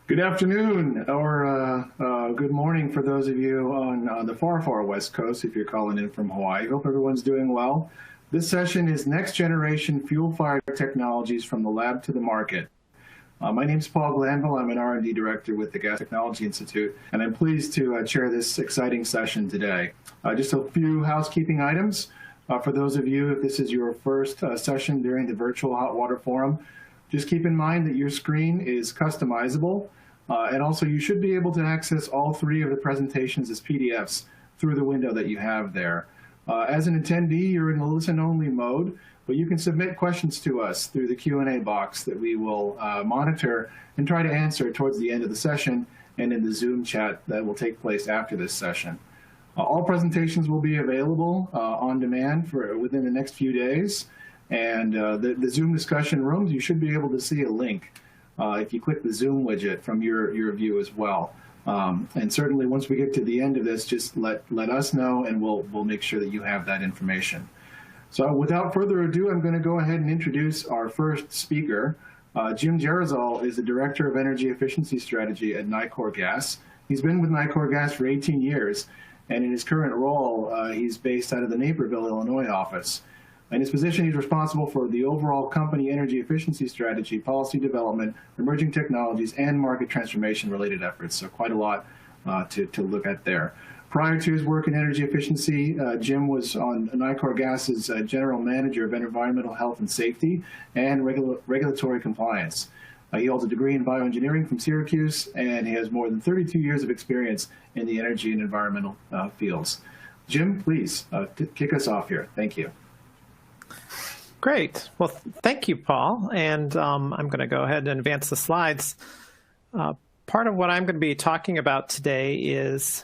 Good afternoon, or good morning for those of you on the far, far West Coast, if you're calling in from Hawaii. Hope everyone's doing well. This session is Next Generation Fuel-Fired Technologies from the Lab to the Market. My name is Paul Glanville. I'm an R&D Director with the Gas Technology Institute, and I'm pleased to chair this exciting session today. Just a few housekeeping items. For those of you, if this is your first session during the virtual Hot Water Forum, just keep in mind that your screen is customizable. And also, you should be able to access all three of the presentations as PDFs through the window that you have there. As an attendee, you're in the listen-only mode, but you can submit questions to us through the Q&A box that we will monitor and try to answer towards the end of the session and in the Zoom chat that will take place after this session. All presentations will be available on demand within the next few days. And the Zoom discussion rooms, you should be able to see a link if you click the Zoom widget from your view as well. And certainly once we get to the end of this, just let us know and we'll make sure that you have that information. So without further ado, I'm going to go ahead and introduce our first speaker. Jim Gerasol is the Director of Energy Efficiency Strategy at Nicor Gas. He's been with Nicor Gas for 18 years, and in his current role, he's based out of the Naperville, Illinois office. In his position, he's responsible for the overall company energy efficiency strategy, policy development, emerging technologies, and market transformation-related efforts. So quite a lot to look at there. Prior to his work in energy efficiency, Jim was on Nicor Gas's General Manager of Environmental Health and Safety and Regulatory Compliance. He holds a degree in bioengineering from Syracuse, and he has more than 32 years of experience in the energy and environmental fields. Jim, please kick us off here. Thank you. Great. Well, thank you, Paul. And I'm going to go ahead and advance the slides. Part of what I'm going to be talking about today is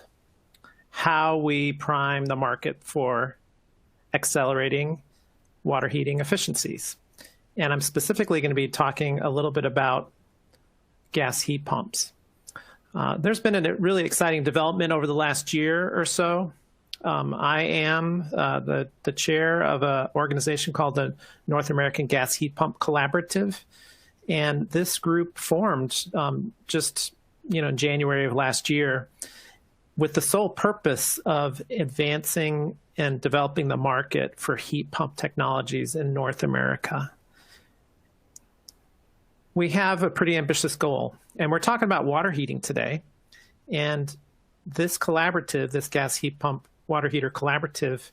how we prime the market for accelerating water heating efficiencies. And I'm specifically going to be talking a little bit about gas heat pumps. There's been a really exciting development over the last year or so. I am the chair of an organization called the North American Gas Heat Pump Collaborative, and this group formed just in January of last year with the sole purpose of advancing and developing the market for heat pump technologies in North America. We have a pretty ambitious goal, and we're talking about water heating today, and this collaborative, this gas heat pump water heater collaborative,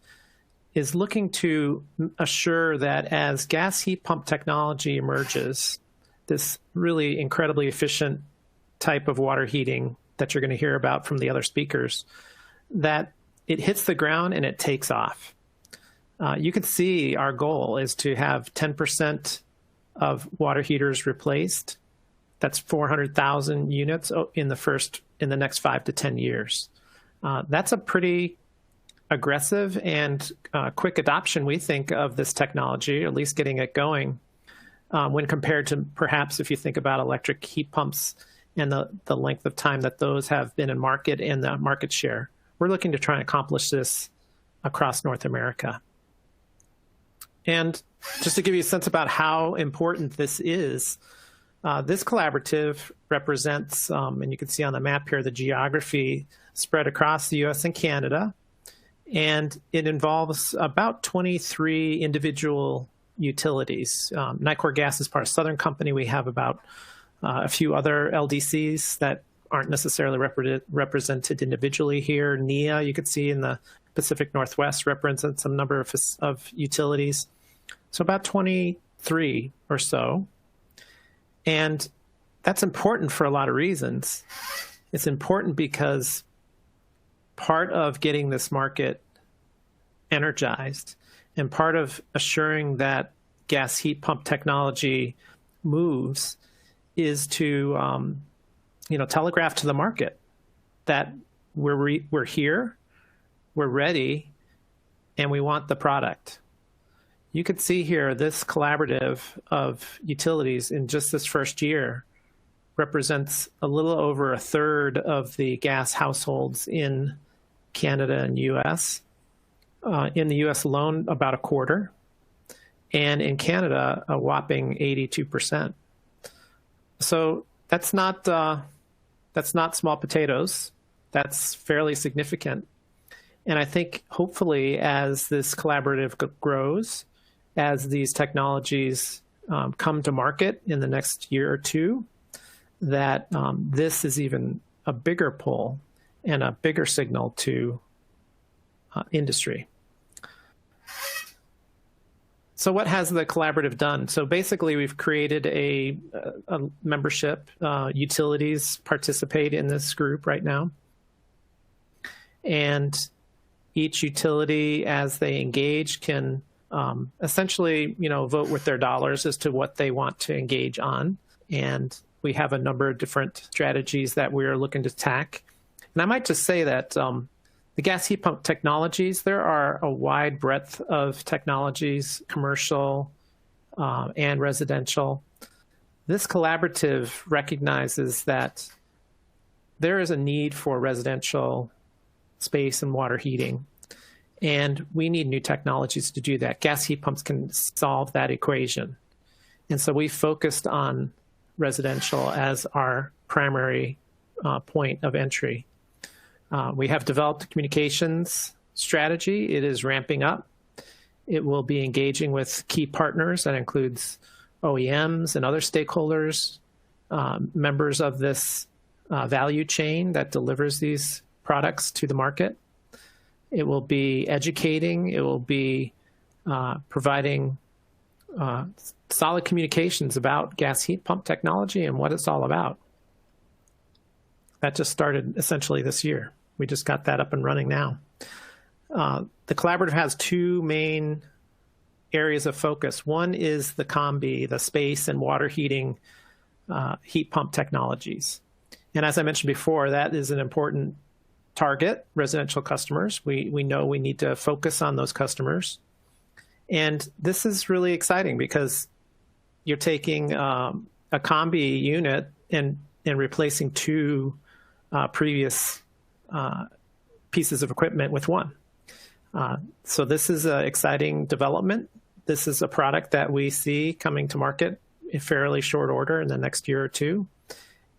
is looking to assure that as gas heat pump technology emerges, this really incredibly efficient type of water heating that you're going to hear about from the other speakers, that it hits the ground and it takes off. You can see our goal is to have 10% of water heaters replaced. That's 400,000 units in the next 5 to 10 years. That's a pretty aggressive and quick adoption, we think, of this technology, or at least getting it going, when compared to perhaps if you think about electric heat pumps and the length of time that those have been in market and the market share. We're looking to try and accomplish this across North America. And just to give you a sense about how important this is, this collaborative represents, and you can see on the map here, the geography spread across the US and Canada. And it involves about 23 individual utilities. Nicor Gas is part of Southern Company. We have about a few other LDCs that aren't necessarily represented individually here. NEA, you could see in the Pacific Northwest, represents a number of utilities. So about 23 or so. And that's important for a lot of reasons. It's important because part of getting this market energized and part of assuring that gas heat pump technology moves is to telegraph to the market that we're here, we're ready, and we want the product. You could see here this collaborative of utilities in just this first year represents a little over a third of the gas households in Canada and US. In the US alone, about a quarter. And in Canada, a whopping 82%. So that's not That's not small potatoes. That's fairly significant. And I think hopefully as this collaborative grows, as these technologies come to market in the next year or two, that this is even a bigger pull and a bigger signal to industry. So what has the collaborative done? So basically, we've created a membership. Utilities participate in this group right now. And each utility, as they engage, can essentially, vote with their dollars as to what they want to engage on. And we have a number of different strategies that we're looking to attack. And I might just say that the gas heat pump technologies, there are a wide breadth of technologies, commercial and residential. This collaborative recognizes that there is a need for residential space and water heating, and we need new technologies to do that. Gas heat pumps can solve that equation. And so we focused on residential as our primary point of entry. We have developed a communications strategy. It is ramping up. It will be engaging with key partners. That includes OEMs and other stakeholders, members of this value chain that delivers these products to the market. It will be educating. It will be providing solid communications about gas heat pump technology and what it's all about. That just started essentially this year. We just got that up and running now. The collaborative has two main areas of focus. One is the combi, the space and water heating heat pump technologies. And as I mentioned before, that is an important target, residential customers. We know we need to focus on those customers. And this is really exciting because you're taking a combi unit and replacing two previous pieces of equipment with one. So this is an exciting development. This is a product that we see coming to market in fairly short order in the next year or two.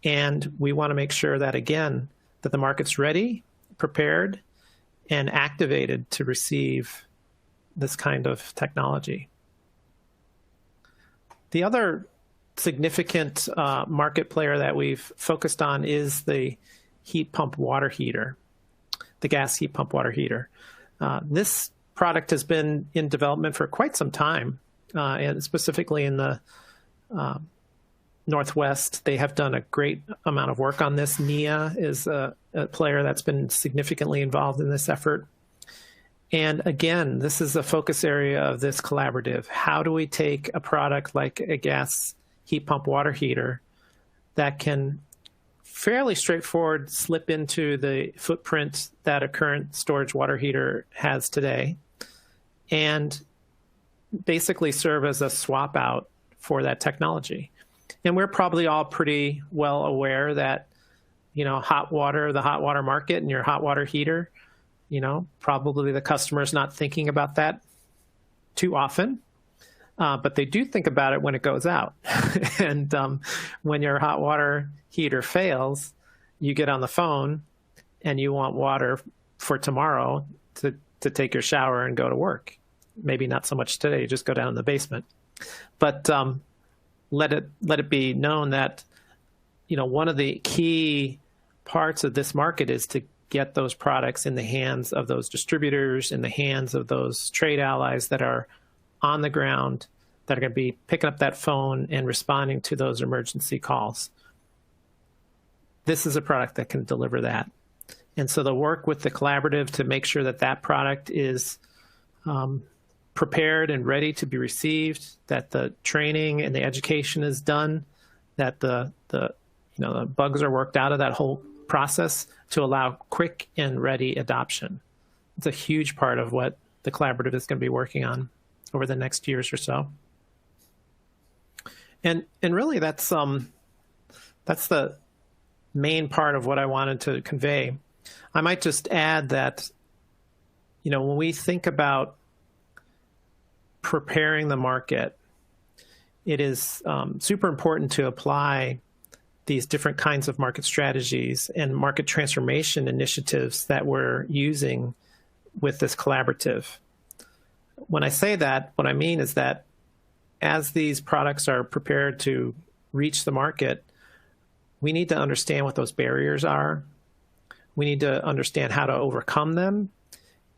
And we want to make sure that, again, that the market's ready, prepared, and activated to receive this kind of technology. The other significant market player that we've focused on is the heat pump water heater, the gas heat pump water heater. This product has been in development for quite some time, and specifically in the Northwest. They have done a great amount of work on this. NIA is a player that's been significantly involved in this effort. And again, this is a focus area of this collaborative. How do we take a product like a gas heat pump water heater that can fairly straightforward slip into the footprint that a current storage water heater has today and basically serve as a swap out for that technology? And we're probably all pretty well aware that, hot water, the hot water market and your hot water heater, probably the customer's not thinking about that too often, but they do think about it when it goes out. And when your hot water heater fails, you get on the phone and you want water for tomorrow to take your shower and go to work. Maybe not so much today, you just go down in the basement. But let it be known that, one of the key parts of this market is to get those products in the hands of those distributors, in the hands of those trade allies that are on the ground, that are going to be picking up that phone and responding to those emergency calls. This is a product that can deliver that. And so the work with the collaborative to make sure that that product is prepared and ready to be received, that the training and the education is done, that the bugs are worked out of that whole process to allow quick and ready adoption. It's a huge part of what the collaborative is going to be working on over the next years or so. And really that's the main part of what I wanted to convey. I might just add that, when we think about preparing the market, it is super important to apply these different kinds of market strategies and market transformation initiatives that we're using with this collaborative. When I say that, what I mean is that as these products are prepared to reach the market, we need to understand what those barriers are. We need to understand how to overcome them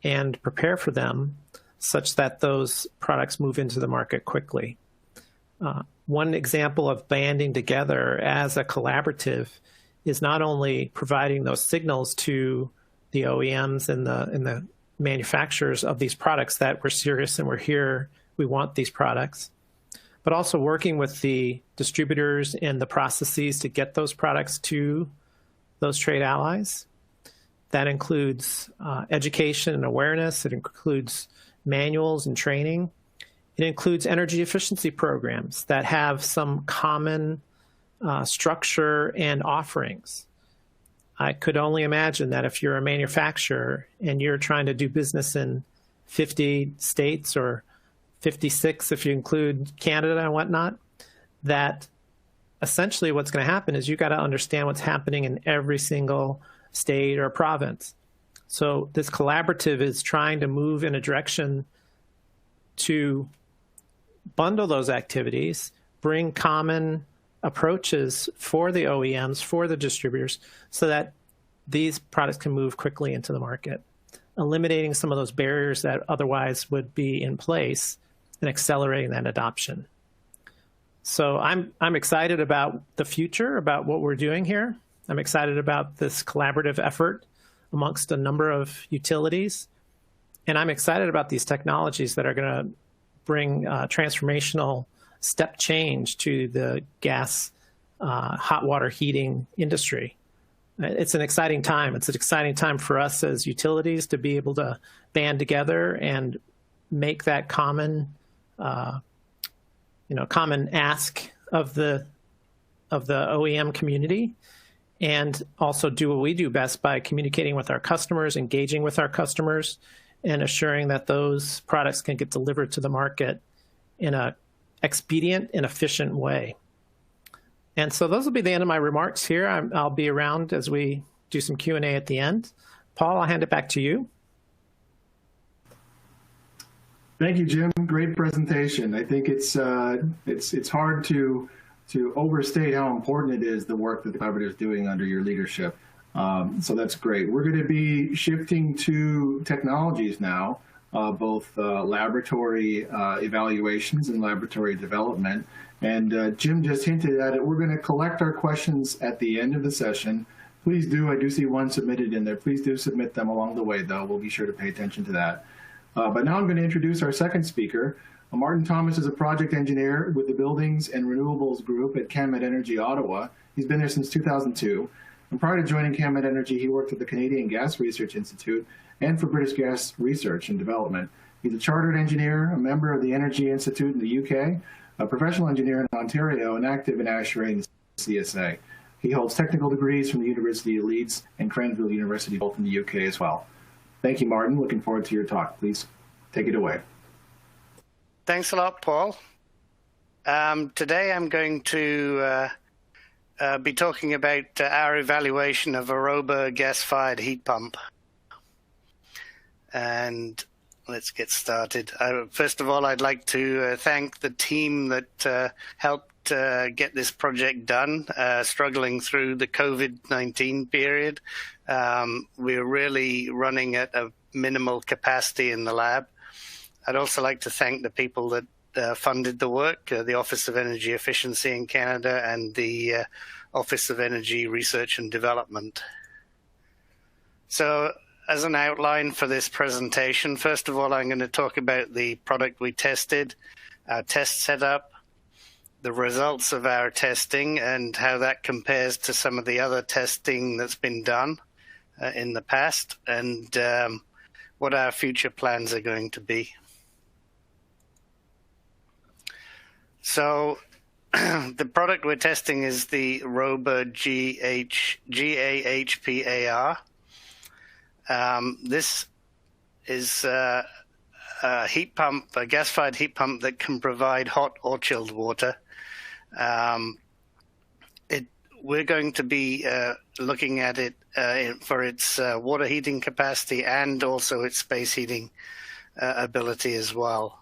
and prepare for them such that those products move into the market quickly. One example of banding together as a collaborative is not only providing those signals to the OEMs and the manufacturers of these products that we're serious and we're here, we want these products, but also working with the distributors and the processes to get those products to those trade allies. That includes education and awareness. It includes manuals and training. It includes energy efficiency programs that have some common structure and offerings. I could only imagine that if you're a manufacturer and you're trying to do business in 50 states or 56 if you include Canada and whatnot, that essentially what's going to happen is you got to understand what's happening in every single state or province. So this collaborative is trying to move in a direction to bundle those activities, bring common approaches for the OEMs, for the distributors, so that these products can move quickly into the market, eliminating some of those barriers that otherwise would be in place and accelerating that adoption. So I'm excited about the future, about what we're doing here. I'm excited about this collaborative effort amongst a number of utilities. And I'm excited about these technologies that are going to bring transformational step change to the gas hot water heating industry. It's an exciting time. It's an exciting time for us as utilities to be able to band together and make that common, common ask of the OEM community, and also do what we do best by communicating with our customers, engaging with our customers, and assuring that those products can get delivered to the market in an expedient and efficient way. And so those will be the end of my remarks here. I'll be around as we do some Q&A at the end. Paul, I'll hand it back to you. Thank you, Jim. Great presentation. I think it's hard to overstate how important it is, the work that the collaborative is doing under your leadership. So that's great. We're going to be shifting to technologies now, both laboratory evaluations and laboratory development. And Jim just hinted at it. We're going to collect our questions at the end of the session. Please do. I do see one submitted in there. Please do submit them along the way, though. We'll be sure to pay attention to that. But now I'm going to introduce our second speaker. Martin Thomas is a project engineer with the Buildings and Renewables Group at CanMed Energy Ottawa. He's been there since 2002. And prior to joining CanMed Energy, he worked at the Canadian Gas Research Institute and for British Gas Research and Development. He's a chartered engineer, a member of the Energy Institute in the UK, a professional engineer in Ontario, and active in ASHRAE and CSA. He holds technical degrees from the University of Leeds and Cranfield University, both in the UK as well. Thank you, Martin. Looking forward to your talk. Please take it away. Thanks a lot, Paul. Today I'm going to be talking about our evaluation of a Rover gas-fired heat pump. And let's get started. First of all, I'd like to thank the team that helped get this project done, struggling through the COVID-19 period. We're really running at a minimal capacity in the lab. I'd also like to thank the people that funded the work, the Office of Energy Efficiency in Canada and the Office of Energy Research and Development. So as an outline for this presentation, first of all, I'm going to talk about the product we tested, our test setup, the results of our testing and how that compares to some of the other testing that's been done in the past, and what our future plans are going to be. So the product we're testing is the Rover GAHPAR. This is a heat pump, a gas-fired heat pump that can provide hot or chilled water. we're going to be looking at it for its water heating capacity and also its space heating ability as well.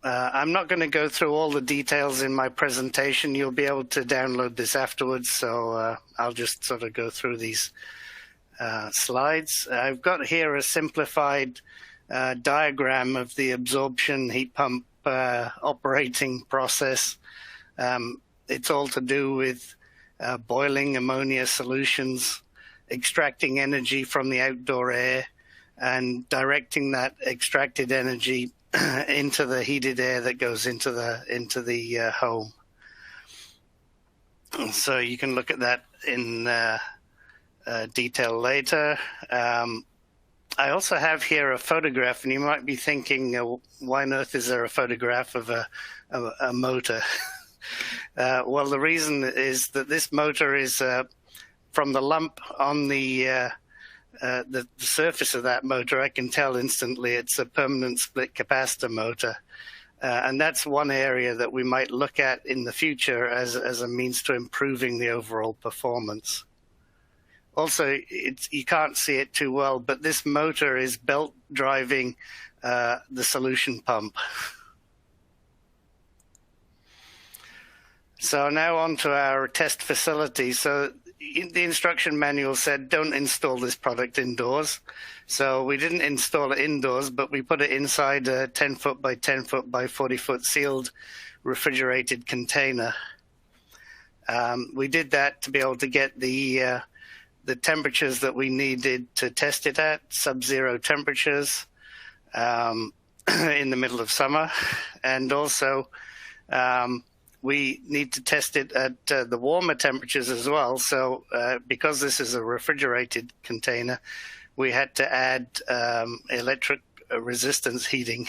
I'm not going to go through all the details in my presentation. You'll be able to download this afterwards, so I'll just sort of go through these slides. I've got here a simplified diagram of the absorption heat pump operating process. It's all to do with boiling ammonia solutions, extracting energy from the outdoor air, and directing that extracted energy into the heated air that goes into the home. So you can look at that in detail later. I also have here a photograph, and you might be thinking, why on earth is there a photograph of a motor? Well, the reason is that this motor is from the lump on the surface of that motor. I can tell instantly it's a permanent split capacitor motor. And that's one area that we might look at in the future as a means to improving the overall performance. Also, you can't see it too well, but this motor is belt driving the solution pump. So now on to our test facility. So the instruction manual said don't install this product indoors. So we didn't install it indoors, but we put it inside a 10 foot by 10 foot by 40 foot sealed refrigerated container. We did that to be able to get the temperatures that we needed to test it at, sub-zero temperatures in the middle of summer. And also we need to test it at the warmer temperatures as well. So because this is a refrigerated container, we had to add electric resistance heating.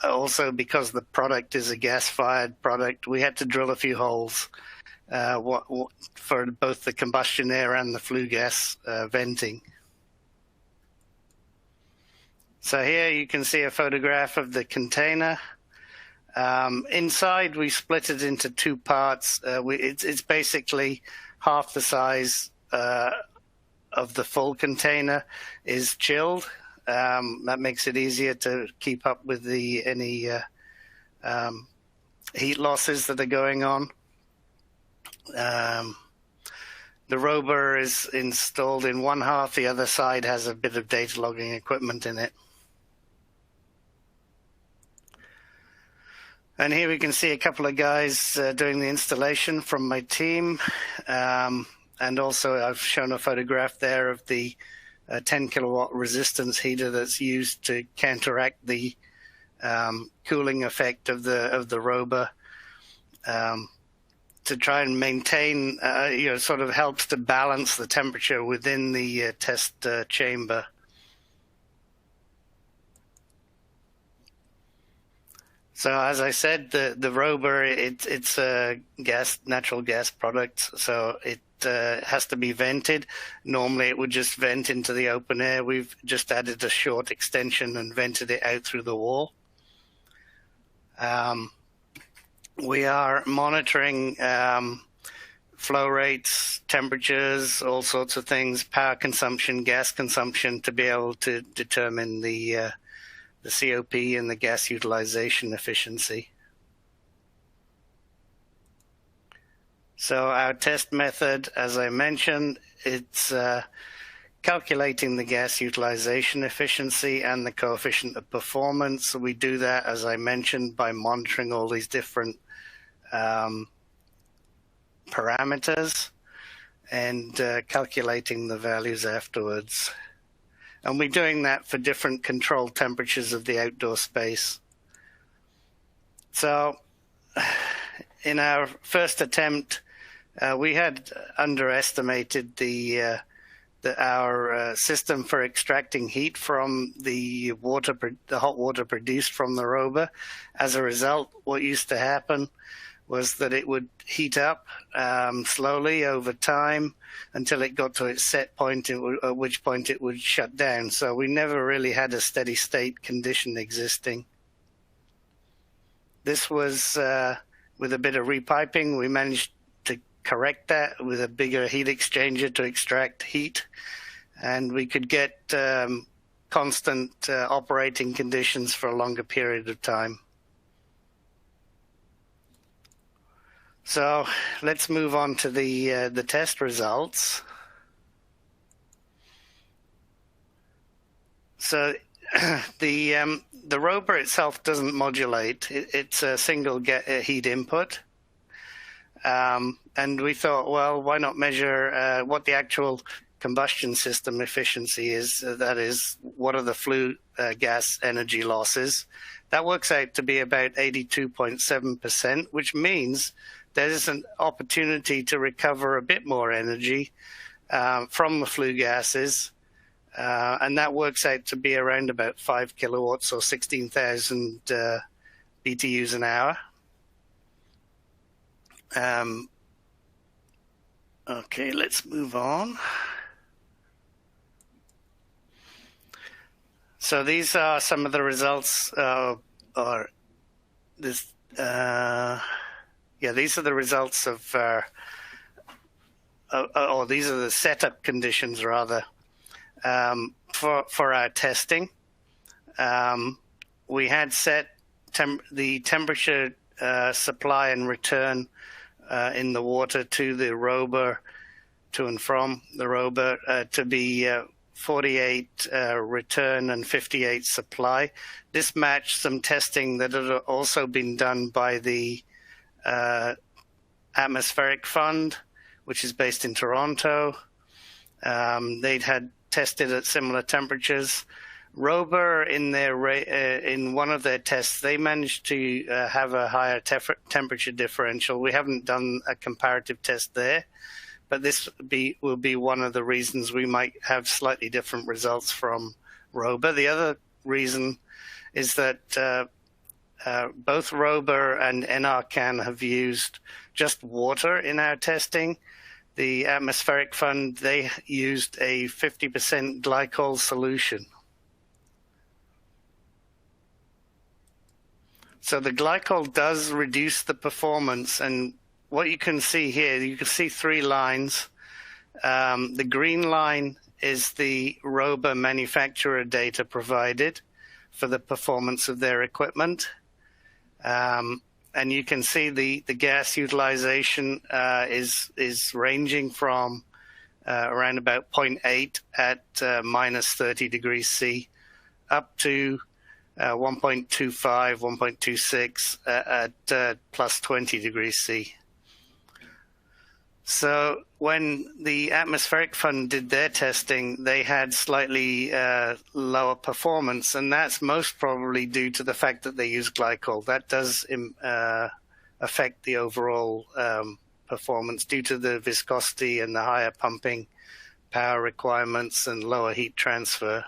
Also, because the product is a gas-fired product, we had to drill a few holes for both the combustion air and the flue gas venting. So here you can see a photograph of the container. Inside, we split it into two parts. It's basically half the size of the full container is chilled. That makes it easier to keep up with any heat losses that are going on. The Rover is installed in one half. The other side has a bit of data logging equipment in it. And here we can see a couple of guys doing the installation from my team. And also I've shown a photograph there of the 10 kilowatt resistance heater that's used to counteract the cooling effect of the Rover, to try and maintain, sort of helps to balance the temperature within the test chamber. So as I said, the Rover, it's a natural gas product, so it has to be vented. Normally it would just vent into the open air. We've just added a short extension and vented it out through the wall. We are monitoring flow rates, temperatures, all sorts of things, power consumption, gas consumption, to be able to determine the COP and the gas utilization efficiency. So our test method, as I mentioned, it's calculating the gas utilization efficiency and the coefficient of performance. We do that, as I mentioned, by monitoring all these different parameters and calculating the values afterwards. And we're doing that for different control temperatures of the outdoor space. So in our first attempt, we had underestimated our system for extracting heat from the hot water produced from the Rover. As a result, what used to happen was that it would heat up slowly over time until it got to its set point, at which point it would shut down. So we never really had a steady state condition existing. This was with a bit of repiping, we managed to correct that with a bigger heat exchanger to extract heat, and we could get constant operating conditions for a longer period of time. So let's move on to the test results. So the Rover itself doesn't modulate. It's a single heat input. And we thought, well, why not measure what the actual combustion system efficiency is? That is, what are the flue gas energy losses? That works out to be about 82.7%, which means there's an opportunity to recover a bit more energy from the flue gases. And that works out to be around about 5 kilowatts or 16,000 BTUs an hour. Okay, let's move on. So these are some of the results, these are the results of, these are the setup conditions rather, for our testing. We had set the temperature supply and return in the water to the Rover, to and from the Rover, to be 48 return and 58 supply. This matched some testing that had also been done by the Atmospheric Fund, which is based in Toronto. They'd had tested at similar temperatures. Rover, in one of their tests, they managed to have a higher temperature differential. We haven't done a comparative test there, but this will be one of the reasons we might have slightly different results from Rover. The other reason is that both Rover and NRCan have used just water in our testing. The Atmospheric Fund, they used a 50% glycol solution. So the glycol does reduce the performance, and what you can see here, you can see three lines. The green line is the Rover manufacturer data provided for the performance of their equipment. And you can see the gas utilization is ranging from around about 0.8 at minus 30 degrees C up to 1.25, 1.26 at plus 20 degrees C. So when the Atmospheric Fund did their testing, they had slightly lower performance, and that's most probably due to the fact that they use glycol. That does affect the overall performance due to the viscosity and the higher pumping power requirements and lower heat transfer.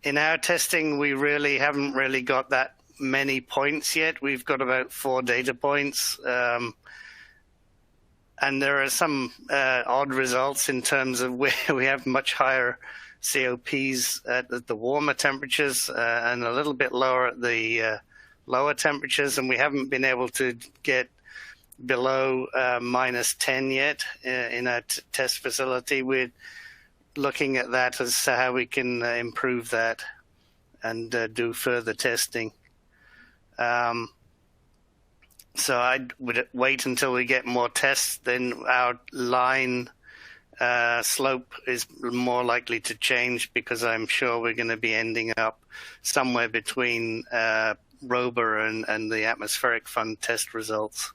In our testing, we haven't really got that many points yet. We've got about 4 data points. And there are some odd results in terms of where we have much higher COPs at the warmer temperatures and a little bit lower at the lower temperatures. And we haven't been able to get below minus 10 yet in our test facility. We're looking at that as to how we can improve that and do further testing. So I would wait until we get more tests, then our line slope is more likely to change, because I'm sure we're going to be ending up somewhere between Rover and the Atmospheric Fund test results.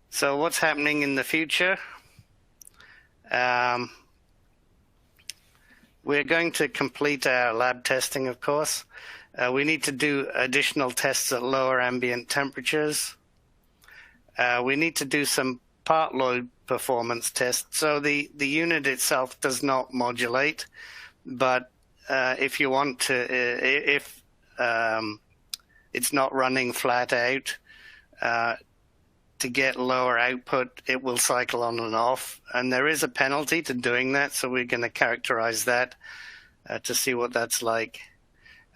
So what's happening in the future? We're going to complete our lab testing, of course. We need to do additional tests at lower ambient temperatures. We need to do some part load performance tests. So the unit itself does not modulate, but if you want to, if it's not running flat out, to get lower output, it will cycle on and off. And there is a penalty to doing that, so we're going to characterize that to see what that's like.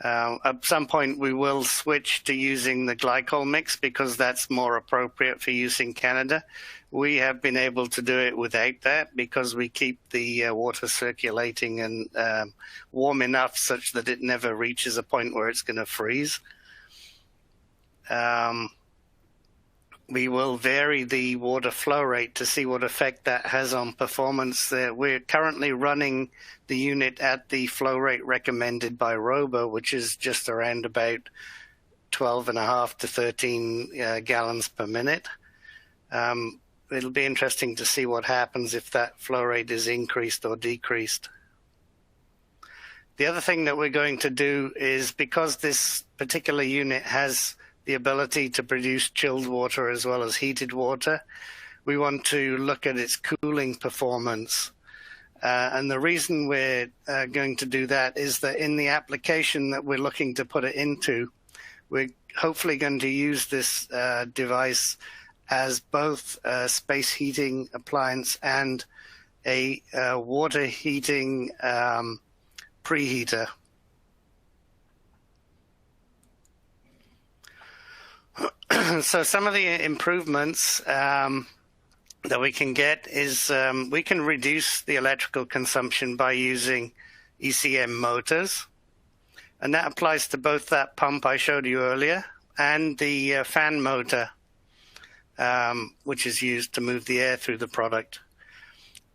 At some point, we will switch to using the glycol mix because that's more appropriate for use in Canada. We have been able to do it without that because we keep the water circulating and warm enough such that it never reaches a point where it's going to freeze. We will vary the water flow rate to see what effect that has on performance. We're currently running the unit at the flow rate recommended by Rover, which is just around about 12.5 to 13 gallons per minute. It'll be interesting to see what happens if that flow rate is increased or decreased. The other thing that we're going to do is, because this particular unit has the ability to produce chilled water as well as heated water, we want to look at its cooling performance. And the reason we're going to do that is that in the application that we're looking to put it into, we're hopefully going to use this device as both a space heating appliance and a water heating preheater. So some of the improvements that we can get is we can reduce the electrical consumption by using ECM motors. And that applies to both that pump I showed you earlier and the fan motor, which is used to move the air through the product.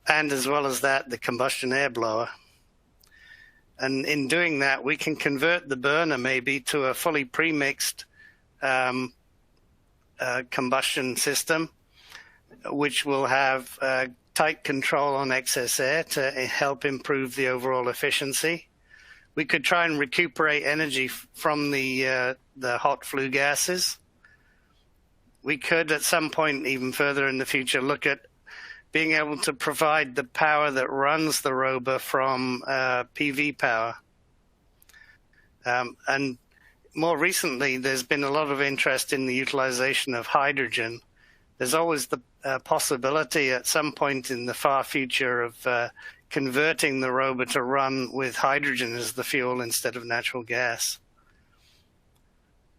And as well as that, the combustion air blower. And in doing that, we can convert the burner maybe to a fully pre-mixed combustion system, which will have tight control on excess air to help improve the overall efficiency. We could try and recuperate energy from the hot flue gases. We could, at some point even further in the future, look at being able to provide the power that runs the Rover from PV power. And more recently, there's been a lot of interest in the utilization of hydrogen. There's always the possibility at some point in the far future of converting the Rover to run with hydrogen as the fuel instead of natural gas.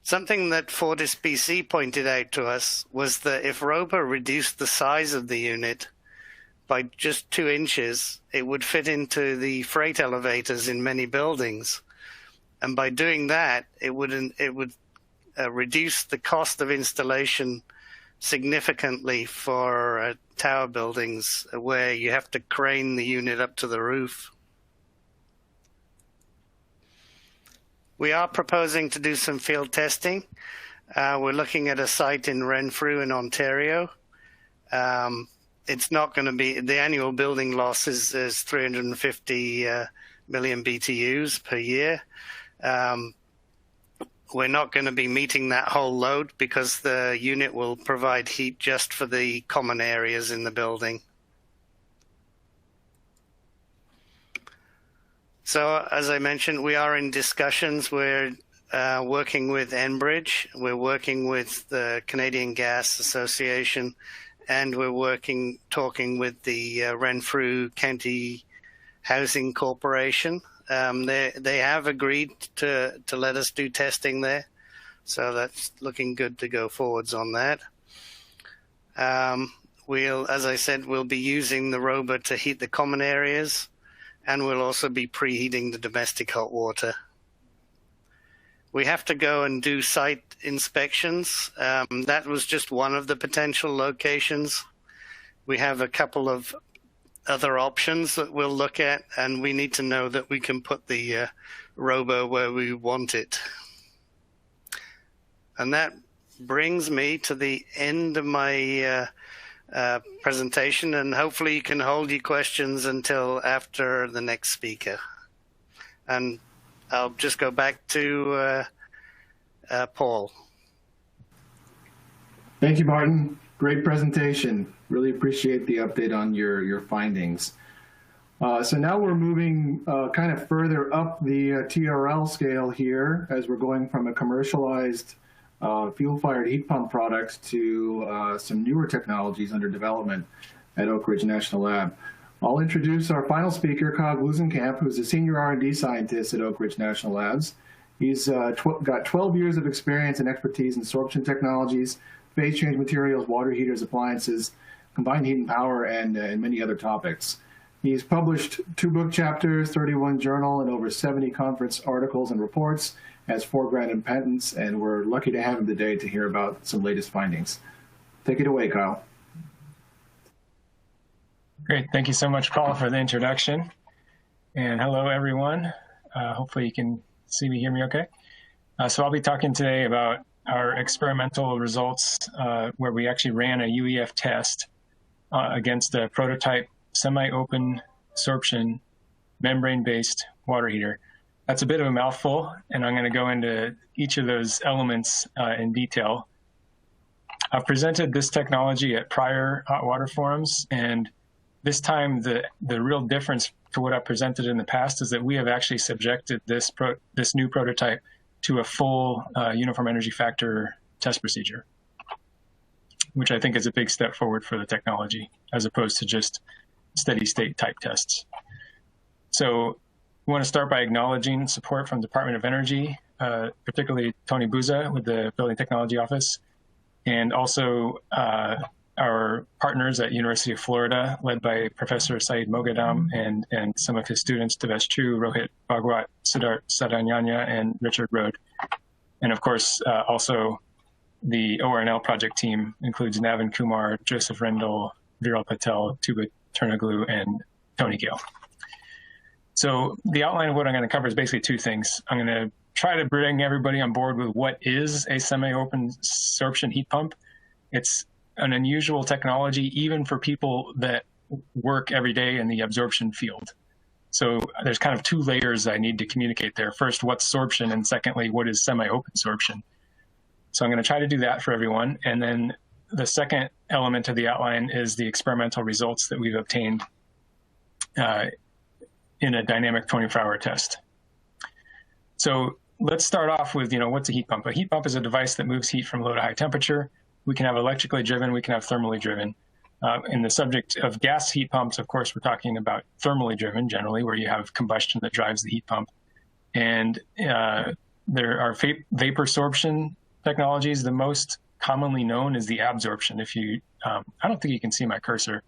Something that Fortis BC pointed out to us was that if Rover reduced the size of the unit by just 2 inches, it would fit into the freight elevators in many buildings. And by doing that, it would reduce the cost of installation significantly for tower buildings where you have to crane the unit up to the roof. We are proposing to do some field testing. We're looking at a site in Renfrew in Ontario. It's not going to be, the annual building loss is 350 million BTUs per year. We're not going to be meeting that whole load because the unit will provide heat just for the common areas in the building. So, as I mentioned, we are in discussions. We're working with Enbridge. We're working with the Canadian Gas Association, and we're talking with the Renfrew County Housing Corporation. They have agreed to let us do testing there, so that's looking good to go forwards on that. As I said, we'll be using the Rover to heat the common areas, and we'll also be preheating the domestic hot water. We have to go and do site inspections. That was just one of the potential locations. We have a couple of other options that we'll look at, and we need to know that we can put the Rover where we want it. And that brings me to the end of my presentation, and hopefully you can hold your questions until after the next speaker. And I'll just go back to Paul. Thank you, Martin. Great presentation. Really appreciate the update on your findings. So now we're moving kind of further up the TRL scale here as we're going from a commercialized fuel-fired heat pump product to some newer technologies under development at Oak Ridge National Lab. I'll introduce our final speaker, Cog Wuzenkamp, who's a senior R&D scientist at Oak Ridge National Labs. He's got 12 years of experience and expertise in absorption technologies, phase change materials, water heaters, appliances, combined heat and power, and many other topics. He's published 2 book chapters, 31 journal, and over 70 conference articles and reports, has 4 granted patents, and we're lucky to have him today to hear about some latest findings. Take it away, Kyle. Great. Thank you so much, Paul, for the introduction. And hello, everyone. Hopefully you can see me, hear me okay. So I'll be talking today about our experimental results where we actually ran a UEF test against a prototype semi-open absorption membrane-based water heater. That's a bit of a mouthful, and I'm going to go into each of those elements in detail. I've presented this technology at prior hot water forums, and this time the real difference to what I've presented in the past is that we have actually subjected this new prototype to a full uniform energy factor test procedure, which I think is a big step forward for the technology, as opposed to just steady state type tests. So we want to start by acknowledging support from the Department of Energy, particularly Tony Buza with the Building Technology Office, and also our partners at University of Florida, led by Professor Saeed Moghadam and some of his students, Devesh Chu, Rohit Bhagwat, Siddharth Sadanyanya, and Richard Rode. And of course, also the ORNL project team includes Navin Kumar, Joseph Rendell, Viral Patel, Tuba Turnaglu, and Tony Gale. So the outline of what I'm going to cover is basically 2 things. I'm going to try to bring everybody on board with what is a semi-open absorption heat pump. It's an unusual technology, even for people that work every day in the absorption field. So there's kind of 2 layers I need to communicate there. First, what's absorption? And secondly, what is semi-open absorption? So I'm going to try to do that for everyone. And then the second element of the outline is the experimental results that we've obtained in a dynamic 24-hour test. So let's start off with, what's a heat pump? A heat pump is a device that moves heat from low to high temperature. We can have electrically driven, we can have thermally driven. In the subject of gas heat pumps, of course, we're talking about thermally driven generally, where you have combustion that drives the heat pump. And there are vapor absorption technologies. The most commonly known is the absorption. I don't think you can see my cursor,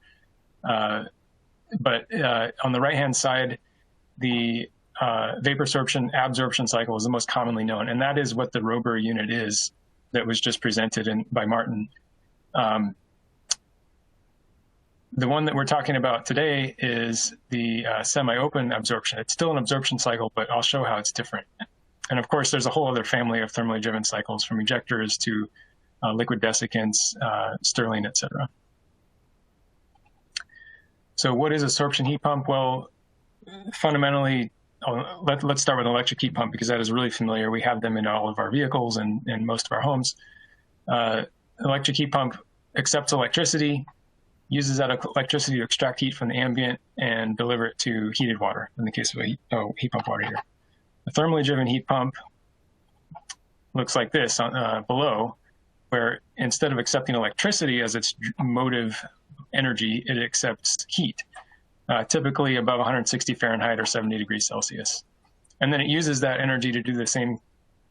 but on the right-hand side, the vapor absorption cycle is the most commonly known. And that is what the Rover unit is that was just presented by Martin. The one that we're talking about today is the semi-open absorption. It's still an absorption cycle, but I'll show how it's different. And of course, there's a whole other family of thermally driven cycles, from ejectors to liquid desiccants, Stirling, et cetera. So what is absorption heat pump? Well, fundamentally, let's start with an electric heat pump, because that is really familiar. We have them in all of our vehicles and in most of our homes. Electric heat pump accepts electricity, uses that electricity to extract heat from the ambient and deliver it to heated water, in the case of a heat pump water heater. A thermally driven heat pump looks like this below, where instead of accepting electricity as its motive energy, it accepts heat, typically above 160 Fahrenheit or 70 degrees Celsius. And then it uses that energy to do the same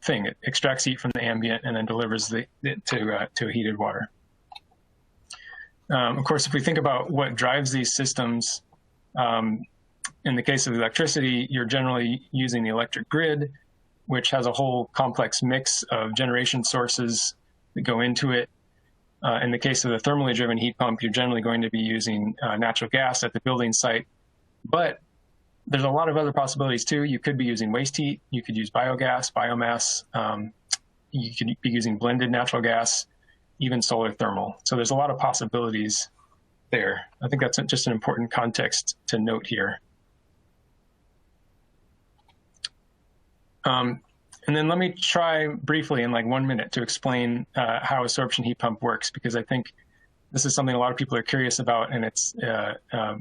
thing. It extracts heat from the ambient and then delivers it to heated water. Of course, if we think about what drives these systems, in the case of electricity, you're generally using the electric grid, which has a whole complex mix of generation sources that go into it. In the case of the thermally driven heat pump, you're generally going to be using natural gas at the building site. But there's a lot of other possibilities too. You could be using waste heat. You could use biogas, biomass. You could be using blended natural gas, even solar thermal. So there's a lot of possibilities there. I think that's just an important context to note here. And then let me try briefly in like 1 minute to explain how absorption heat pump works, because I think this is something a lot of people are curious about, and it's a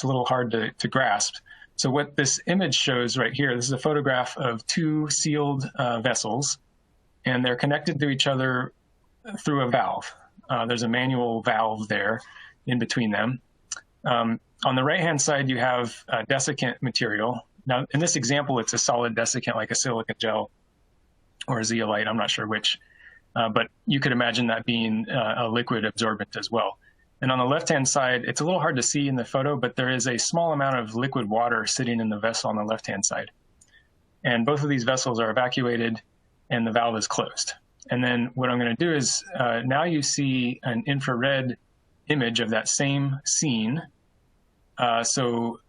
little hard to grasp. So what this image shows right here, this is a photograph of 2 sealed vessels, and they're connected to each other through a valve. There's a manual valve there in between them. On the right-hand side, you have desiccant material. Now, in this example, it's a solid desiccant like a silica gel. or zeolite, I'm not sure which. But you could imagine that being a liquid absorbent as well. And on the left-hand side, it's a little hard to see in the photo, but there is a small amount of liquid water sitting in the vessel on the left-hand side. And both of these vessels are evacuated and the valve is closed. And then what I'm going to do is now you see an infrared image of that same scene. So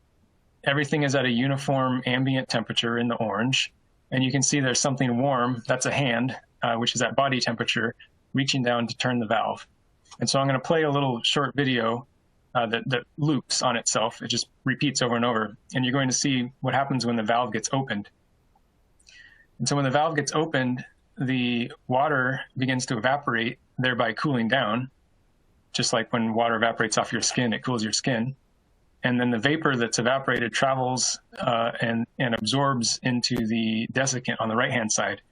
everything is at a uniform ambient temperature in the orange. And you can see there's something warm. That's a hand, which is at body temperature, reaching down to turn the valve. And so I'm going to play a little short video that loops on itself. It just repeats over and over. And you're going to see what happens when the valve gets opened. And so when the valve gets opened, the water begins to evaporate, thereby cooling down. Just like when water evaporates off your skin, it cools your skin. And then the vapor that's evaporated travels and absorbs into the desiccant on the right-hand side.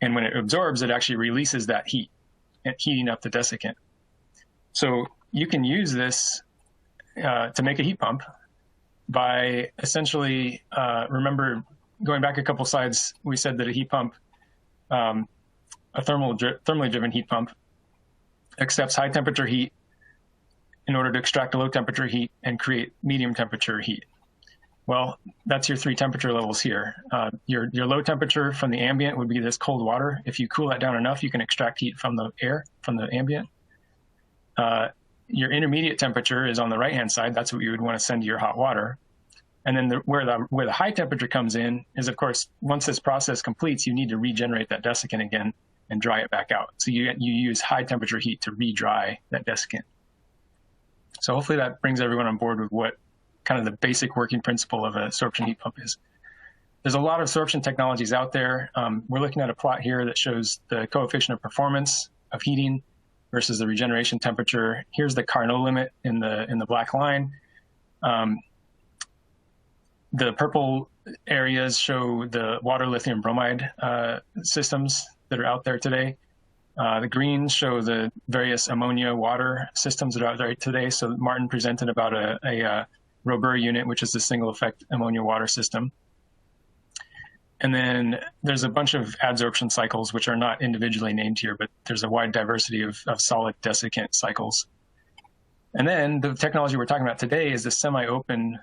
And when it absorbs, it actually releases that heat, heating up the desiccant. So you can use this to make a heat pump by essentially, remember, going back a couple slides, we said that a heat pump, a thermally driven heat pump, accepts high temperature heat in order to extract a low temperature heat and create medium temperature heat. Well, that's your three temperature levels here. Your low temperature from the ambient would be this cold water. If you cool that down enough, you can extract heat from the air, from the ambient. Your intermediate temperature is on the right-hand side. That's what you would want to send to your hot water. And then where the high temperature comes in is, of course, once this process completes, you need to regenerate that desiccant again and dry it back out. So you use high temperature heat to re-dry that desiccant. So hopefully that brings everyone on board with what kind of the basic working principle of an absorption heat pump is. There's a lot of absorption technologies out there. We're looking at a plot here that shows the coefficient of performance of heating versus the regeneration temperature. Here's the Carnot limit in the black line. The purple areas show the water lithium bromide systems that are out there today. The greens show the various ammonia water systems that are out there today. So Martin presented about a Rover unit, which is the single effect ammonia water system. And then there's a bunch of adsorption cycles, which are not individually named here, but there's a wide diversity of solid desiccant cycles. And then the technology we're talking about today is the semi-open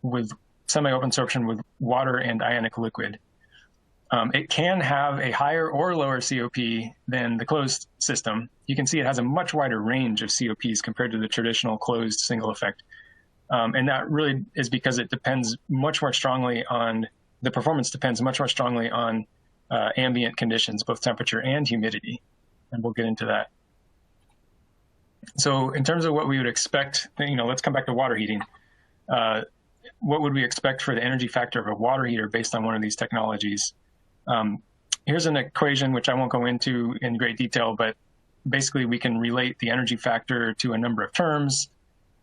absorption with water and ionic liquid. It can have a higher or lower COP than the closed system. You can see it has a much wider range of COPs compared to the traditional closed single effect. And that really is because it depends much more strongly on, the performance depends much more strongly on ambient conditions, both temperature and humidity. And we'll get into that. So in terms of what we would expect, let's come back to water heating. What would we expect for the energy factor of a water heater based on one of these technologies? Here's an equation, which I won't go into in great detail, but basically we can relate the energy factor to a number of terms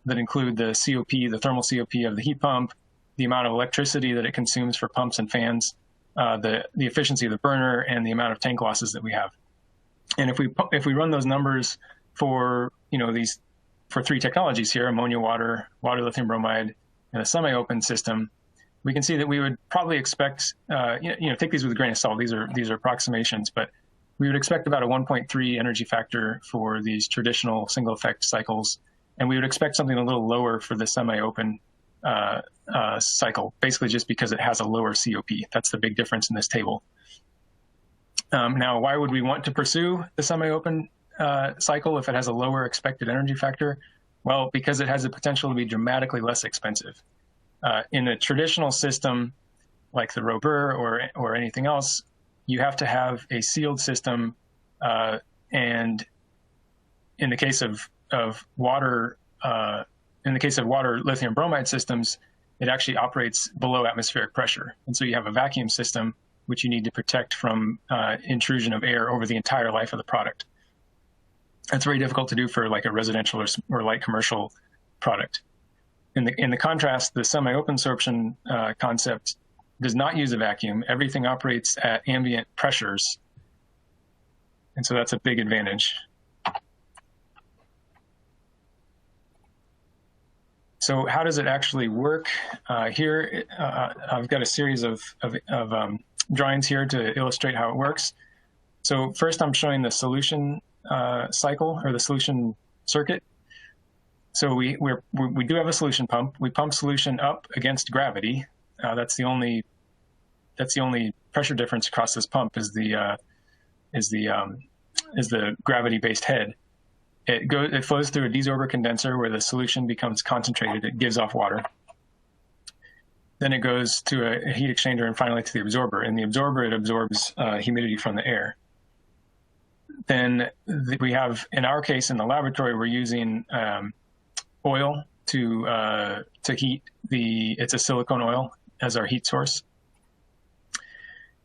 that include the COP, the thermal COP of the heat pump, the amount of electricity that it consumes for pumps and fans, the efficiency of the burner, and the amount of tank losses that we have. And if we run those numbers for for three technologies here, ammonia water, water lithium bromide, and a semi-open system, we can see that we would probably expect, take these with a grain of salt. These are approximations, but we would expect about a 1.3 energy factor for these traditional single effect cycles. And we would expect something a little lower for the semi-open cycle, basically just because it has a lower COP. That's the big difference in this table. Now, why would we want to pursue the semi-open cycle if it has a lower expected energy factor? Well, because it has the potential to be dramatically less expensive. In a traditional system like the Rover or anything else, you have to have a sealed system, and in the case of water, lithium bromide systems, it actually operates below atmospheric pressure, and so you have a vacuum system which you need to protect from intrusion of air over the entire life of the product. That's very difficult to do for like a residential or light commercial product. In the contrast, the semi-open absorption concept does not use a vacuum. Everything operates at ambient pressures. And so that's a big advantage. So how does it actually work? Here, I've got a series of drawings here to illustrate how it works. So first I'm showing the solution cycle, or the solution circuit. So we do have a solution pump. We pump solution up against gravity. That's the only pressure difference across this pump is the gravity-based head. It flows through a desorber condenser where the solution becomes concentrated. It gives off water. Then it goes to a heat exchanger and finally to the absorber. In the absorber, it absorbs humidity from the air. Then we have, in our case, in the laboratory, we're using oil to heat it's a silicone oil as our heat source.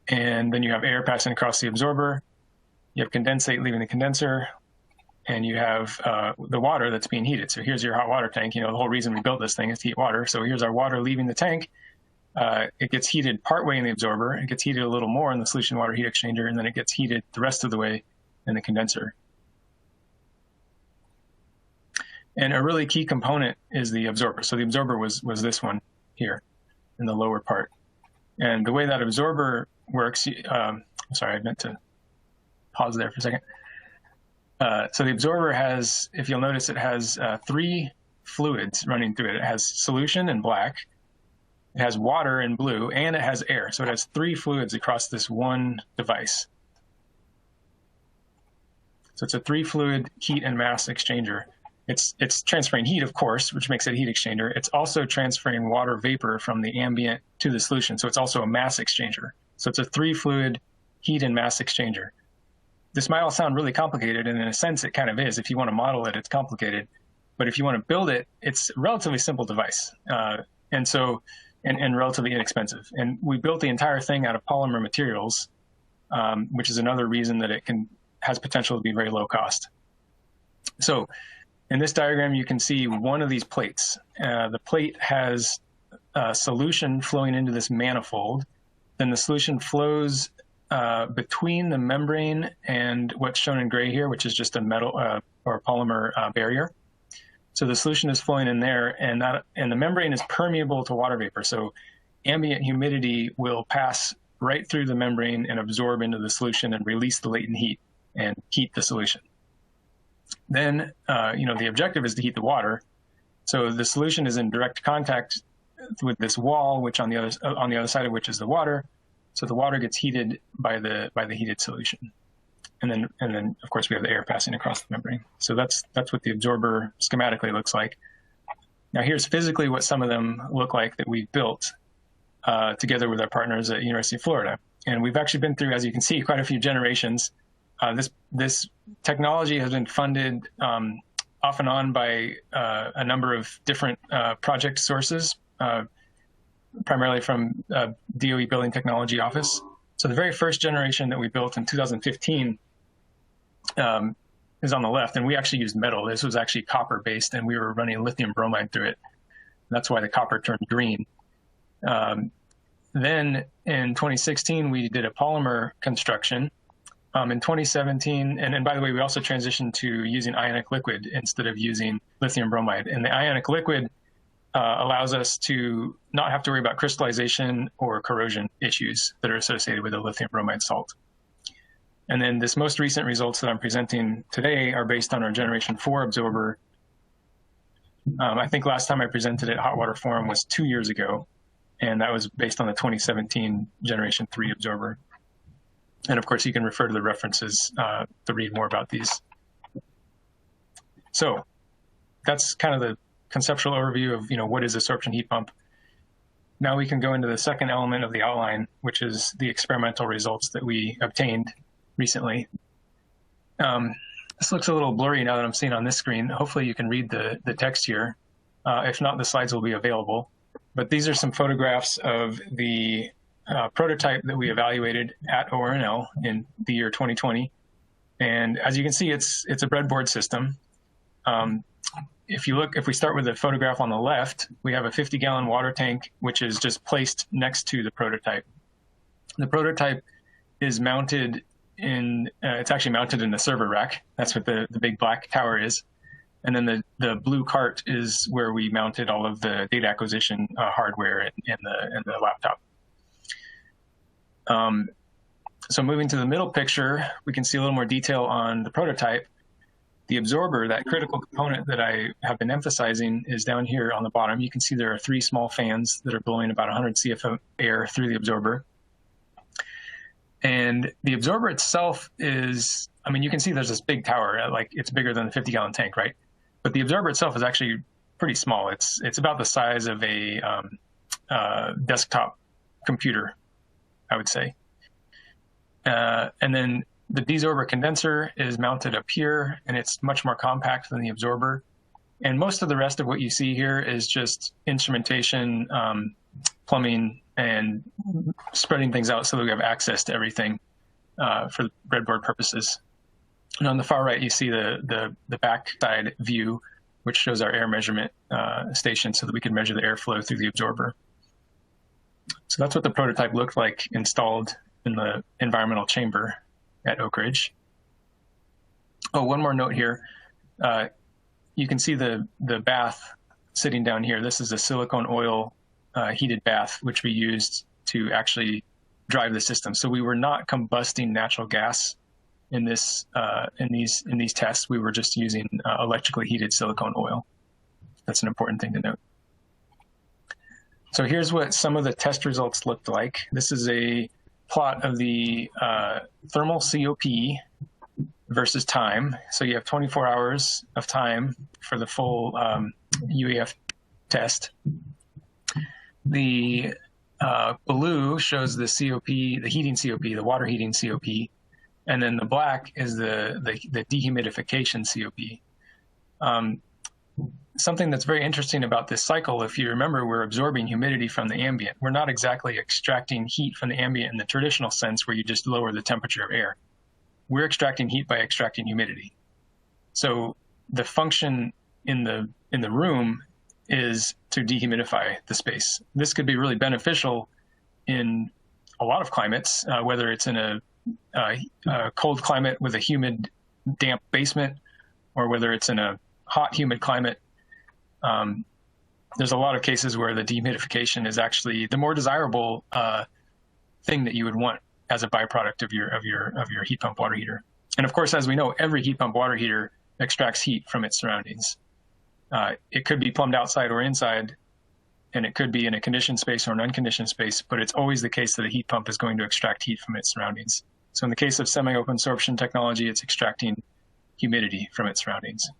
And then you have air passing across the absorber. You have condensate leaving the condenser, and you have the water that's being heated. So here's your hot water tank. The whole reason we built this thing is to heat water. So here's our water leaving the tank. It gets heated partway in the absorber. It gets heated a little more in the solution water heat exchanger, and then it gets heated the rest of the way in the condenser. And a really key component is the absorber. So the absorber was this one here in the lower part. And the way that absorber works, sorry, I meant to pause there for a second. So the absorber has, if you'll notice, it has 3 fluids running through it. It has solution in black, it has water in blue, and it has air. So it has 3 fluids across this one device. So it's a 3-fluid heat and mass exchanger. It's transferring heat, of course, which makes it a heat exchanger. It's also transferring water vapor from the ambient to the solution. So it's also a mass exchanger. So it's a 3-fluid heat and mass exchanger. This might all sound really complicated, and in a sense it kind of is. If you want to model it, it's complicated. But if you want to build it, it's a relatively simple device, and relatively inexpensive. And we built the entire thing out of polymer materials, which is another reason that it has potential to be very low cost. So in this diagram, you can see one of these plates. The plate has solution flowing into this manifold. Then the solution flows between the membrane and what's shown in gray here, which is just a metal or polymer barrier. So the solution is flowing in there, and the membrane is permeable to water vapor. So ambient humidity will pass right through the membrane and absorb into the solution and release the latent heat and heat the solution. Then, the objective is to heat the water. So the solution is in direct contact with this wall, which on the other side of which is the water. So the water gets heated by the heated solution, and then of course we have the air passing across the membrane. So that's what the absorber schematically looks like. Now here's physically what some of them look like that we've built together with our partners at University of Florida, and we've actually been through, as you can see, quite a few generations. This technology has been funded off and on by a number of different project sources, primarily from DOE Building Technology Office. So the very first generation that we built in 2015 is on the left, and we actually used metal. This was actually copper-based, and we were running lithium bromide through it. That's why the copper turned green. Then in 2016, we did a polymer construction. In 2017, and by the way, we also transitioned to using ionic liquid instead of using lithium bromide. And the ionic liquid allows us to not have to worry about crystallization or corrosion issues that are associated with a lithium bromide salt. And then this most recent results that I'm presenting today are based on our Generation 4 absorber. I think last time I presented at Hot Water Forum was 2 years ago, and that was based on the 2017 Generation 3 absorber. And of course, you can refer to the references to read more about these. So that's kind of the conceptual overview of what is absorption heat pump. Now we can go into the second element of the outline, which is the experimental results that we obtained recently. This looks a little blurry now that I'm seeing on this screen. Hopefully you can read the text here. If not, the slides will be available. But these are some photographs of the prototype that we evaluated at ORNL in the year 2020. And as you can see, it's a breadboard system. If we start with the photograph on the left, we have a 50-gallon water tank, which is just placed next to the prototype. The prototype is mounted it's actually mounted in the server rack. That's what the big black tower is. And then the blue cart is where we mounted all of the data acquisition hardware and the laptop. So moving to the middle picture, we can see a little more detail on the prototype. The absorber, that critical component that I have been emphasizing, is down here on the bottom. You can see there are 3 small fans that are blowing about 100 CF of air through the absorber. And the absorber itself is, I mean, you can see there's this big tower, like it's bigger than the 50-gallon tank, right? But the absorber itself is actually pretty small. It's about the size of a desktop computer, I would say. And then the desorber condenser is mounted up here, and it's much more compact than the absorber. And most of the rest of what you see here is just instrumentation, plumbing, and spreading things out so that we have access to everything for breadboard purposes. And on the far right, you see the backside view, which shows our air measurement station so that we can measure the airflow through the absorber. So that's what the prototype looked like installed in the environmental chamber at Oak Ridge. Oh, one more note here. You can see the bath sitting down here. This is a silicone oil heated bath, which we used to actually drive the system. So we were not combusting natural gas in these tests. We were just using electrically heated silicone oil. That's an important thing to note. So here's what some of the test results looked like. This is a plot of the thermal COP versus time. So you have 24 hours of time for the full UEF test. The blue shows the COP, the heating COP, the water heating COP, and then the black is the dehumidification COP. Something that's very interesting about this cycle, if you remember, we're absorbing humidity from the ambient. We're not exactly extracting heat from the ambient in the traditional sense where you just lower the temperature of air. We're extracting heat by extracting humidity. So the function in the room is to dehumidify the space. This could be really beneficial in a lot of climates, whether it's in a cold climate with a humid, damp basement, or whether it's in a hot, humid climate. There's a lot of cases where the dehumidification is actually the more desirable thing that you would want as a byproduct of your heat pump water heater. And of course, as we know, every heat pump water heater extracts heat from its surroundings. It could be plumbed outside or inside, and it could be in a conditioned space or an unconditioned space, but it's always the case that a heat pump is going to extract heat from its surroundings. So in the case of semi-open absorption technology, it's extracting humidity from its surroundings.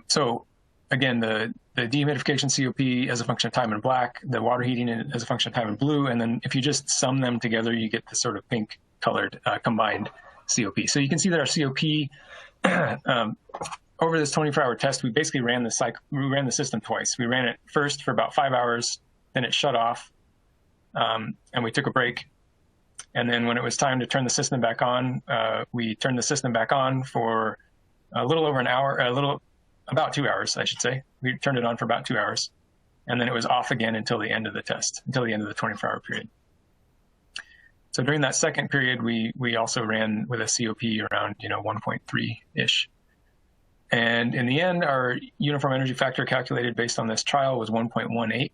So again, the dehumidification COP as a function of time in black, the water heating as a function of time in blue, and then if you just sum them together, you get this sort of pink colored combined COP. So you can see that our COP, over this 24-hour test, we basically ran the system twice. We ran it first for about 5 hours, then it shut off, and we took a break. And then when it was time to turn the system back on, we turned the system back on for a little over an hour, about 2 hours, I should say. We turned it on for about 2 hours, and then it was off again until the end of the test, until the end of the 24-hour period. So during that second period, we also ran with a COP around 1.3-ish. And in the end, our uniform energy factor calculated based on this trial was 1.18.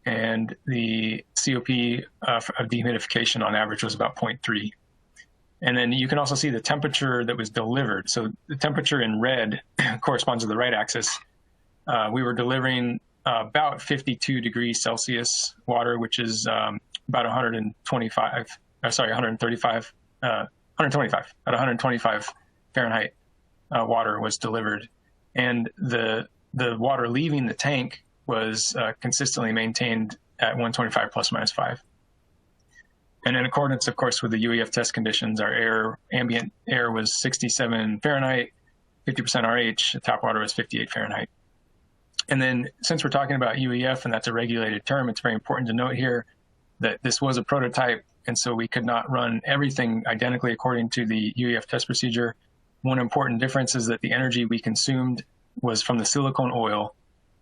And the COP of dehumidification on average was about 0.3. And then you can also see the temperature that was delivered. So the temperature in red corresponds to the right axis. We were delivering about 52 degrees Celsius water, which is about 125 Fahrenheit water was delivered. And the water leaving the tank was consistently maintained at 125 plus minus 5. And in accordance, of course, with the UEF test conditions, our ambient air was 67 Fahrenheit, 50% RH, tap water was 58 Fahrenheit. And then since we're talking about UEF, and that's a regulated term, it's very important to note here that this was a prototype, and so we could not run everything identically according to the UEF test procedure. One important difference is that the energy we consumed was from the silicone oil.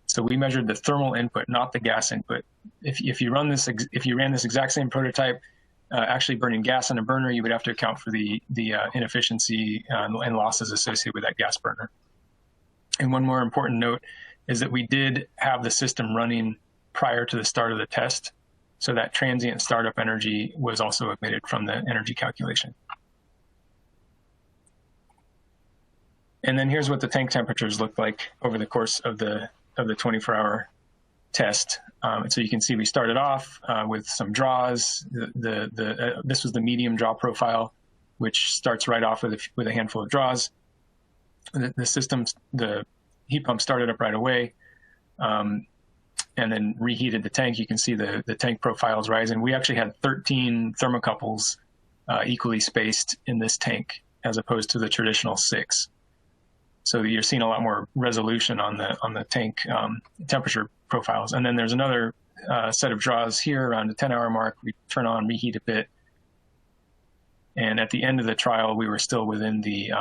So we measured the thermal input, not the gas input. If you ran this exact same prototype, actually burning gas in a burner, you would have to account for the inefficiency and losses associated with that gas burner. And one more important note is that we did have the system running prior to the start of the test. So that transient startup energy was also omitted from the energy calculation. And then here's what the tank temperatures look like over the course of the 24-hour test. So you can see we started off with some draws. This was the medium draw profile, which starts right off with a handful of draws. The heat pump started up right away, and then reheated the tank. You can see the tank profiles rising. We actually had 13 thermocouples equally spaced in this tank, as opposed to the traditional 6. So you're seeing a lot more resolution on the tank temperature profiles. And then there's another set of draws here around the 10-hour mark. We turn on, reheat a bit. And at the end of the trial, we were still within the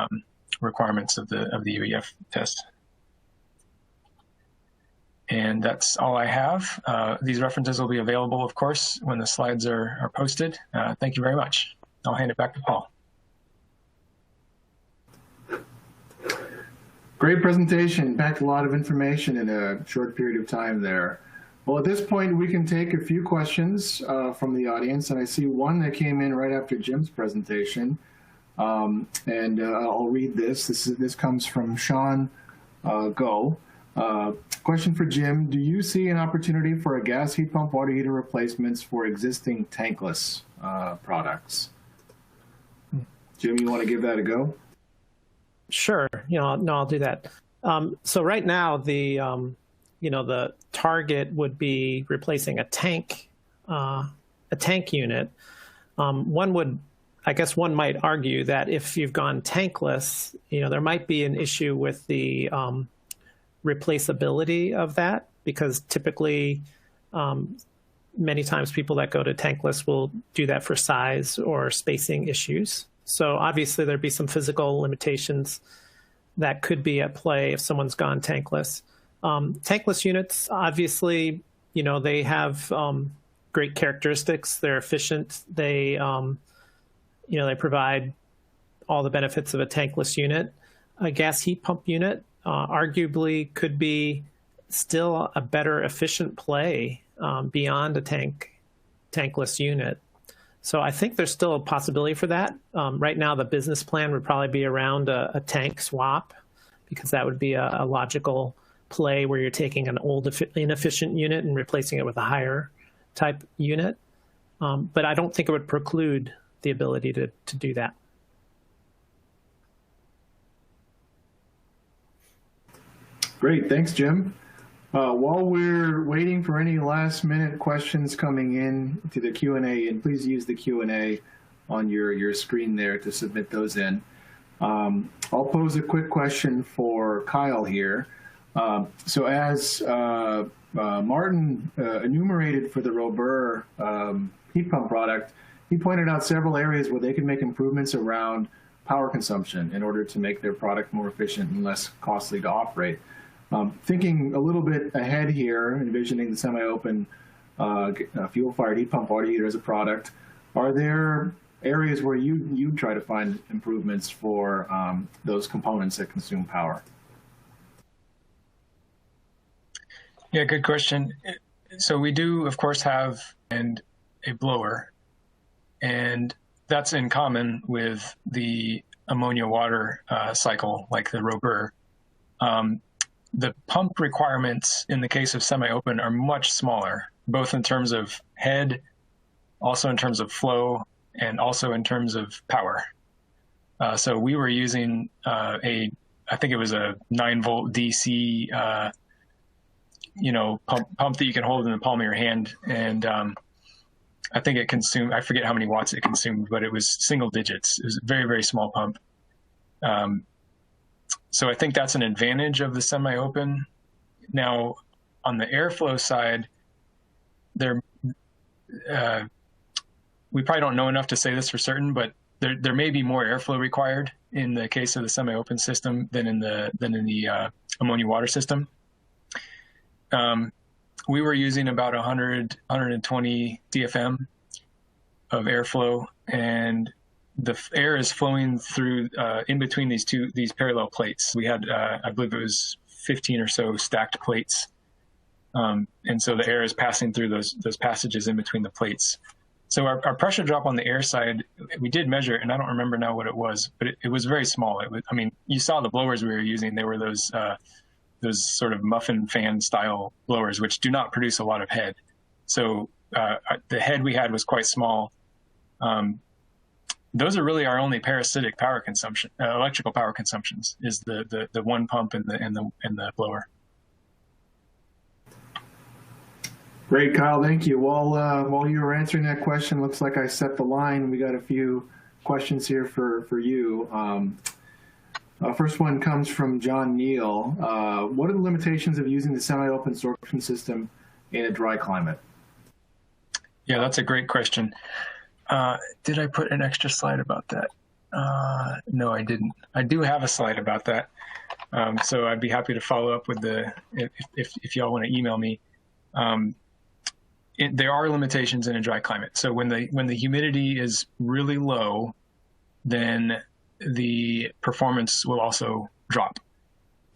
requirements of the UEF test. And that's all I have. These references will be available, of course, when the slides are posted. Thank you very much. I'll hand it back to Paul. Great presentation. Packed a lot of information in a short period of time there. Well, at this point, we can take a few questions from the audience, and I see one that came in right after Jim's presentation. I'll read this. This comes from Sean Go. Question for Jim: do you see an opportunity for a gas heat pump water heater replacements for existing tankless products? Jim, you want to give that a go? Sure. I'll do that. So right now, the target would be replacing a tank unit. I guess one might argue that if you've gone tankless, there might be an issue with the replaceability of that, because typically, many times people that go to tankless will do that for size or spacing issues. So obviously there'd be some physical limitations that could be at play if someone's gone tankless. Tankless units, obviously, they have great characteristics. They're efficient. They provide all the benefits of a tankless unit. A gas heat pump unit arguably could be still a better efficient play beyond a tankless unit. So I think there's still a possibility for that. Right now, the business plan would probably be around a tank swap, because that would be a logical play where you're taking an old inefficient unit and replacing it with a higher type unit. But I don't think it would preclude the ability to do that. Great, thanks, Jim. While we're waiting for any last-minute questions coming in to the Q&A, and please use the Q&A on your screen there to submit those in, I'll pose a quick question for Kyle here. So as Martin enumerated for the Rover heat pump product, he pointed out several areas where they can make improvements around power consumption in order to make their product more efficient and less costly to operate. Thinking a little bit ahead here, envisioning the semi-open fuel-fired heat pump water heater as a product, are there areas where you try to find improvements for those components that consume power? Yeah, good question. So we do, of course, have a blower, and that's in common with the ammonia water cycle, like the Rover. The pump requirements in the case of semi-open are much smaller, both in terms of head, also in terms of flow, and also in terms of power. So we were using I think it was a 9-volt DC, pump that you can hold in the palm of your hand. And I think it consumed, I forget how many watts it consumed, but it was single digits. It was a very, very small pump. So I think that's an advantage of the semi-open. Now, on the airflow side, we probably don't know enough to say this for certain, but there may be more airflow required in the case of the semi-open system than in the ammonia water system. We were using about 120 CFM of airflow, and the air is flowing through in between these parallel plates. We had, I believe it was 15 or so stacked plates And so the air is passing through those passages in between the plates. So our pressure drop on the air side, we did measure it, and I don't remember now what it was, but it was very small. I mean, you saw the blowers we were using. They were those sort of muffin fan style blowers, which do not produce a lot of head. So the head we had was quite small. Those are really our only parasitic power consumption, electrical power consumptions, is the one pump and the blower. Great, Kyle. Thank you. While you were answering that question, looks like I set the line. We got a few questions here for you. First one comes from John Neal. What are the limitations of using the semi-open absorption system in a dry climate? Yeah, that's a great question. Did I put an extra slide about that? No, I didn't. I do have a slide about that. So I'd be happy to follow up with if y'all want to email me. There are limitations in a dry climate. So when the humidity is really low, then the performance will also drop.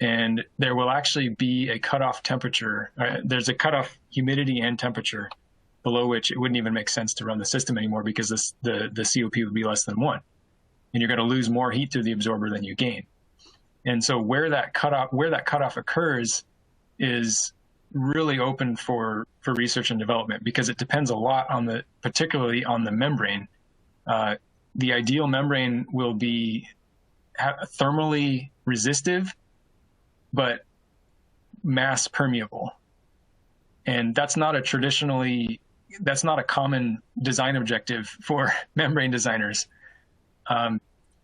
And there will actually be a cutoff temperature. There's a cutoff humidity and temperature below which it wouldn't even make sense to run the system anymore, because the COP would be less than 1. And you're going to lose more heat through the absorber than you gain. And so where that cutoff occurs is really open for research and development, because it depends a lot particularly on the membrane. The ideal membrane will be thermally resistive, but mass permeable. And that's not a common design objective for membrane designers.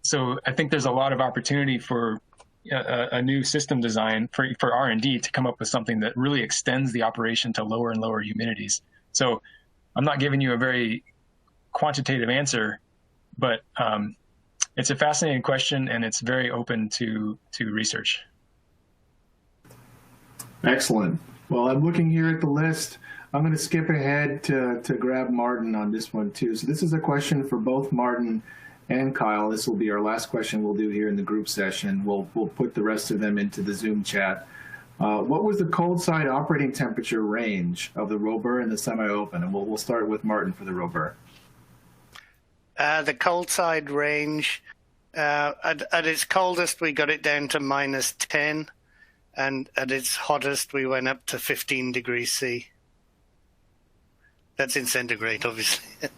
So I think there's a lot of opportunity for a new system design for R&D to come up with something that really extends the operation to lower and lower humidities. So I'm not giving you a very quantitative answer, but it's a fascinating question, and it's very open to research. Excellent. Well, I'm looking here at the list. I'm going to skip ahead to grab Martin on this one too. So this is a question for both Martin and Kyle. This will be our last question we'll do here in the group session. We'll put the rest of them into the Zoom chat. What was the cold side operating temperature range of the Rover and the semi-open? And we'll start with Martin for the Rover. The cold side range, at its coldest, we got it down to -10. And at its hottest, we went up to 15 degrees C. That's in centigrade, obviously.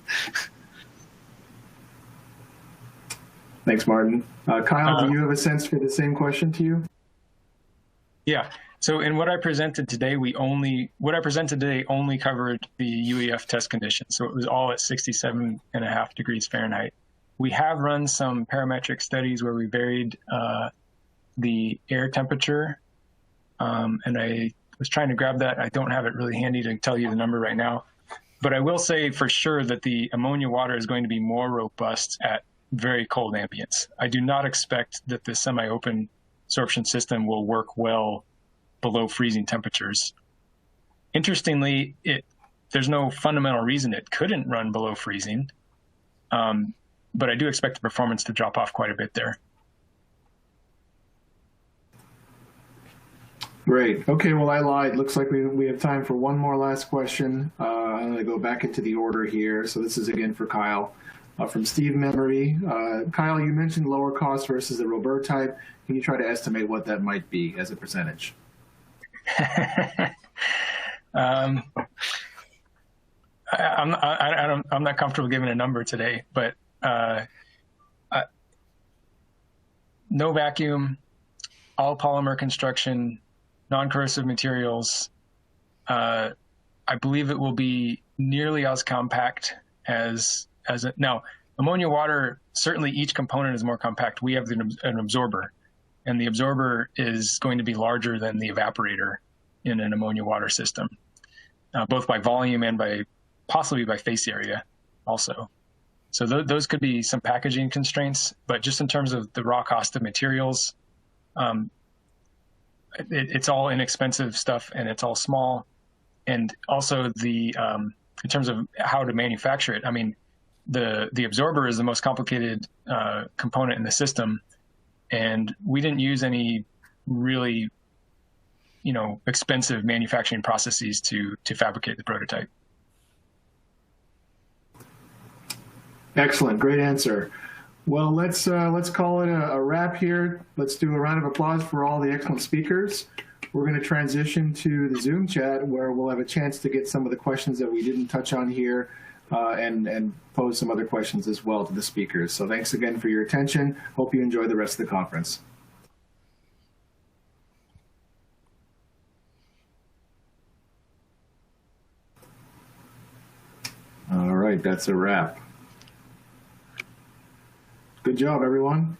Thanks, Martin. Kyle, do you have a sense for the same question to you? Yeah. So in what I presented today, only covered the UEF test conditions. So it was all at 67.5 degrees Fahrenheit. We have run some parametric studies where we varied the air temperature. And I was trying to grab that. I don't have it really handy to tell you the number right now. But I will say for sure that the ammonia water is going to be more robust at very cold ambience. I do not expect that the semi-open absorption system will work well below freezing temperatures. Interestingly, there's no fundamental reason it couldn't run below freezing, but I do expect the performance to drop off quite a bit there. Great. Okay, well, I lied. Looks like we have time for one more last question. I'm going to go back into the order here. So this is again for Kyle. From Steve Memory. Kyle, you mentioned lower cost versus the Rover type. Can you try to estimate what that might be as a percentage? I'm not comfortable giving a number today, but no vacuum, all polymer construction, non-corrosive materials. I believe it will be nearly as compact as now. Ammonia water, certainly each component is more compact. We have an absorber, and the absorber is going to be larger than the evaporator in an ammonia water system, both by volume and possibly by face area also. So those could be some packaging constraints, but just in terms of the raw cost of materials, it's all inexpensive stuff, and it's all small. And also in terms of how to manufacture it, I mean, the absorber is the most complicated component in the system, and we didn't use any really expensive manufacturing processes to fabricate the prototype. Excellent, great answer. Well, let's call it a wrap here. Let's do a round of applause for all the excellent speakers. We're going to transition to the Zoom chat where we'll have a chance to get some of the questions that we didn't touch on here and pose some other questions as well to the speakers. So thanks again for your attention. Hope you enjoy the rest of the conference. All right, that's a wrap. Good job, everyone.